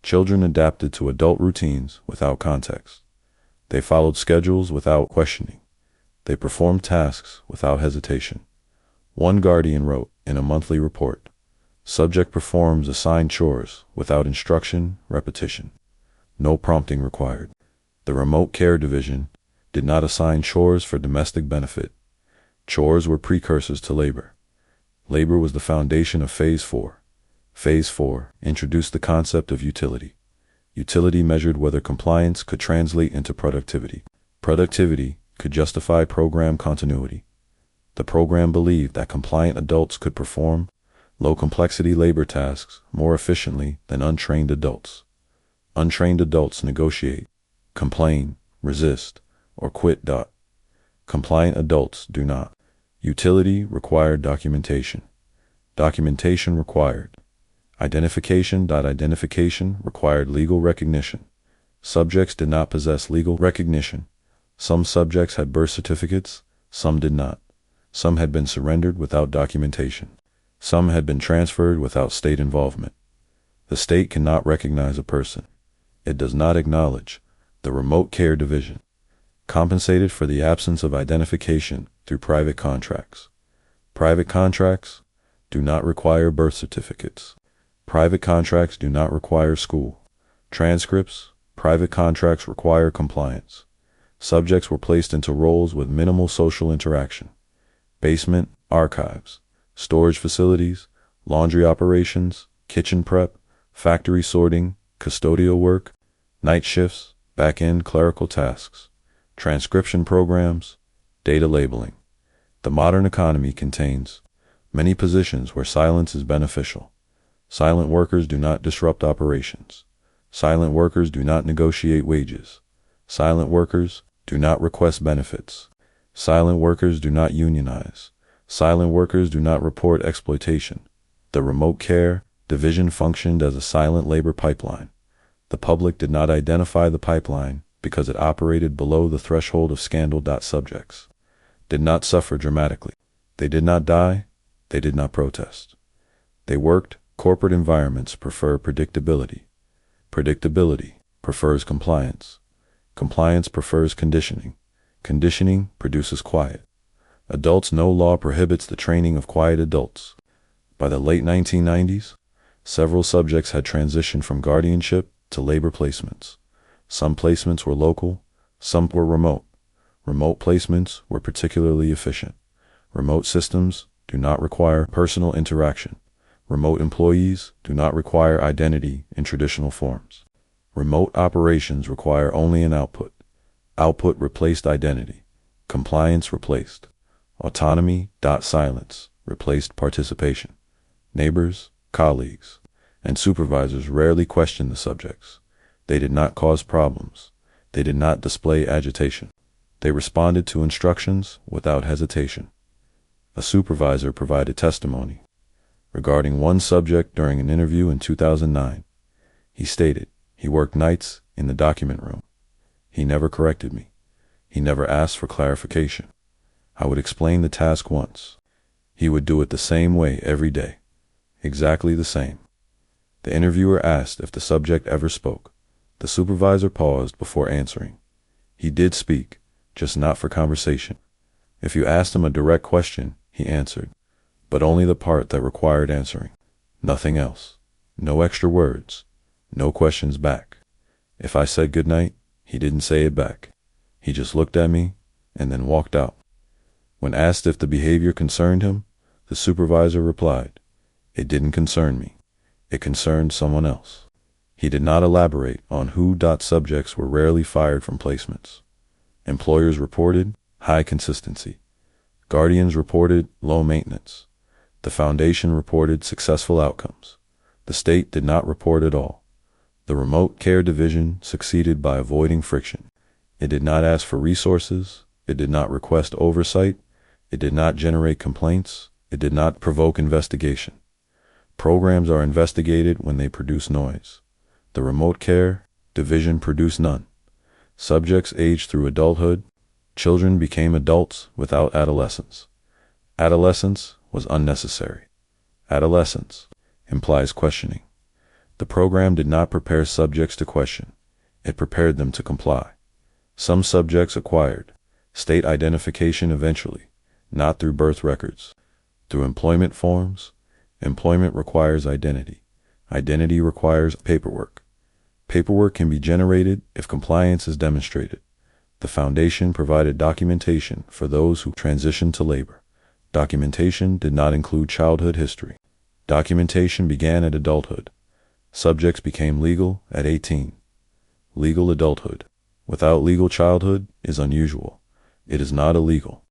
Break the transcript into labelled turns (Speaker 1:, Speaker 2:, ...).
Speaker 1: Children adapted to adult routines without context. They followed schedules without questioning. They performed tasks without hesitation. One guardian wrote in a monthly report, "Subject performs assigned chores without instruction, repetition. No prompting required." The remote care division did not assign chores for domestic benefit. Chores were precursors to labor. Labor was the foundation of Phase 4. Phase 4 introduced the concept of utility. Utility measured whether compliance could translate into productivity. Productivity could justify program continuity. The program believed that compliant adults could perform low-complexity labor tasks more efficiently than untrained adults. Untrained adults negotiate, complain, resist, or quit. Compliant adults do not. Utility required documentation. Documentation required identification. Identification required legal recognition. Subjects did not possess legal recognition. Some subjects had birth certificates, some did not. Some had been surrendered without documentation. Some had been transferred without state involvement. The state cannot recognize a person. It does not acknowledge. The remote care division compensated for the absence of identification through private contracts. Private contracts do not require birth certificates. Private contracts do not require school transcripts. Private contracts require compliance. Subjects were placed into roles with minimal social interaction. Basement, archives, storage facilities, laundry operations, kitchen prep, factory sorting, custodial work, night shifts, back-end clerical tasks, transcription programs, data labeling. The modern economy contains many positions where silence is beneficial. Silent workers do not disrupt operations. Silent workers do not negotiate wages. Silent workers do not request benefits. Silent workers do not unionize. Silent workers do not report exploitation. The remote care division functioned as a silent labor pipeline. The public did not identify the pipeline because it operated below the threshold of scandal. Subjects did not suffer dramatically. They did not die. They did not protest. They worked. Corporate environments prefer predictability. Predictability prefers compliance. Compliance prefers conditioning. Conditioning produces quiet. Adults. No law prohibits the training of quiet adults. By the late 1990s, several subjects had transitioned from guardianship to labor placements. Some placements were local, some were remote. Remote placements were particularly efficient. Remote systems do not require personal interaction. Remote employees do not require identity in traditional forms. Remote operations require only an output. Output replaced identity. Compliance replaced autonomy. Silence replaced participation. Neighbors, colleagues, and supervisors rarely questioned the subjects. They did not cause problems. They did not display agitation. They responded to instructions without hesitation. A supervisor provided testimony regarding one subject during an interview in 2009. He stated, "He worked nights in the document room. He never corrected me. He never asked for clarification. I would explain the task once. He would do it the same way every day. Exactly the same." The interviewer asked if the subject ever spoke. The supervisor paused before answering. He did speak, just not for conversation. If you asked him a direct question, he answered, but only the part that required answering. Nothing else. No extra words. No questions back. If I said good night, he didn't say it back. He just looked at me and then walked out. When asked if the behavior concerned him, the supervisor replied, "It didn't concern me. It concerned someone else." He did not elaborate on who. Subjects were rarely fired from placements. Employers reported high consistency. Guardians reported low maintenance. The foundation reported successful outcomes. The state did not report at all. The remote care division succeeded by avoiding friction. It did not ask for resources. It did not request oversight. It did not generate complaints. It did not provoke investigation. Programs are investigated when they produce noise. The remote care division produced none. Subjects aged through adulthood. Children became adults without adolescence. Adolescence was unnecessary. Adolescence implies questioning. The program did not prepare subjects to question. It prepared them to comply. Some subjects acquired state identification eventually, not through birth records. Through employment forms. Employment requires identity. Identity requires paperwork. Paperwork can be generated if compliance is demonstrated. The foundation provided documentation for those who transitioned to labor. Documentation did not include childhood history. Documentation began at adulthood. Subjects became legal at 18. Legal adulthood, without legal childhood, is unusual. It is not illegal.